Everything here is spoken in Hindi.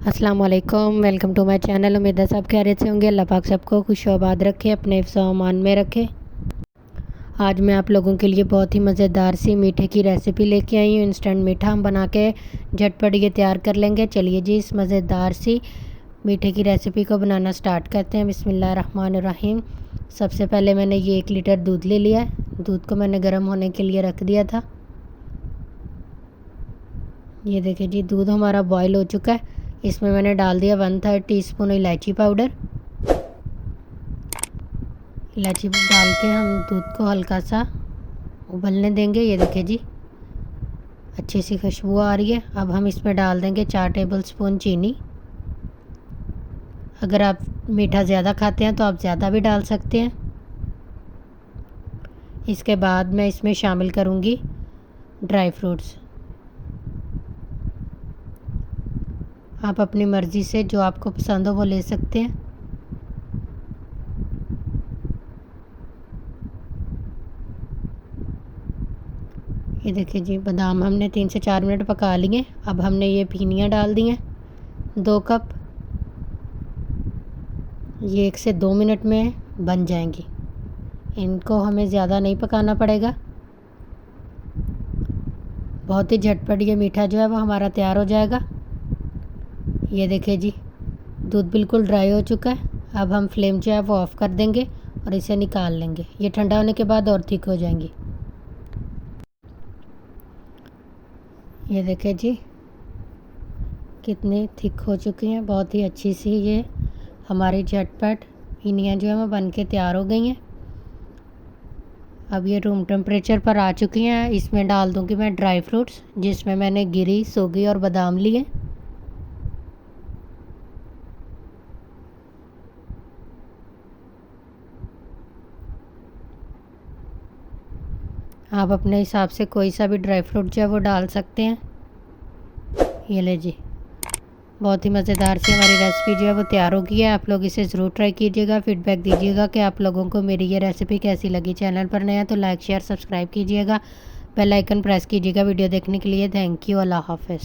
अस्सलाम वालेकुम, वेलकम टू माय चैनल। उम्मीद है सब खैरियत से होंगे। अल्लाह पाक सबको खुश आबाद रखे, अपने हिफ्ज़ व अमान में रखे। आज मैं आप लोगों के लिए बहुत ही मज़ेदार सी मीठे की रेसिपी लेके आई हूँ। इंस्टेंट मीठा हम बना के झटपट ये तैयार कर लेंगे। चलिए जी, इस मज़ेदार सी मीठे की रेसिपी को बनाना स्टार्ट करते हैं। बिस्मिल्लाहिर्रहमानिर्रहीम। सबसे पहले मैंने ये 1 लीटर दूध ले लिया है। दूध को मैंने गर्म होने के लिए रख दिया था। ये देखिए जी, दूध हमारा बॉयल हो चुका है। इसमें मैंने डाल दिया 1/3 टीस्पून इलायची पाउडर। इलायची डाल के हम दूध को हल्का सा उबलने देंगे। ये देखिए जी, अच्छी सी खुशबू आ रही है। अब हम इसमें डाल देंगे 4 टेबलस्पून चीनी। अगर आप मीठा ज़्यादा खाते हैं तो आप ज़्यादा भी डाल सकते हैं। इसके बाद मैं इसमें शामिल करूँगी ड्राई फ्रूट्स। आप अपनी मर्ज़ी से जो आपको पसंद हो वो ले सकते हैं। ये देखिए जी, बादाम हमने 3 से 4 मिनट पका लिए। अब हमने ये पीनियाँ डाल दी हैं 2 कप। ये 1 से 2 मिनट में बन जाएंगी। इनको हमें ज़्यादा नहीं पकाना पड़ेगा। बहुत ही झटपट ये मीठा जो है वो हमारा तैयार हो जाएगा। ये देखिए जी, दूध बिल्कुल ड्राई हो चुका है। अब हम फ्लेम जो है वो ऑफ़ कर देंगे और इसे निकाल लेंगे। ये ठंडा होने के बाद और थिक हो जाएंगी। ये देखिए जी, कितनी थिक हो चुकी हैं। बहुत ही अच्छी सी ये हमारी झटपट पिनियाँ जो है वो बन के तैयार हो गई हैं। अब ये रूम टेम्परेचर पर आ चुकी हैं। इसमें डाल दूँगी मैं ड्राई फ्रूट्स, जिसमें मैंने गिरी, सोगी और बादाम लिए। आप अपने हिसाब से कोई सा भी ड्राई फ्रूट जो है वो डाल सकते हैं। ये ले जी, बहुत ही मज़ेदार सी हमारी रेसिपी जो है वो तैयार हो गई है। आप लोग इसे ज़रूर ट्राई कीजिएगा, फीडबैक दीजिएगा कि आप लोगों को मेरी ये रेसिपी कैसी लगी। चैनल पर नया तो लाइक शेयर सब्सक्राइब कीजिएगा, बेल आइकन प्रेस कीजिएगा वीडियो देखने के लिए। थैंक यू, अल्लाह हाफ़िज़।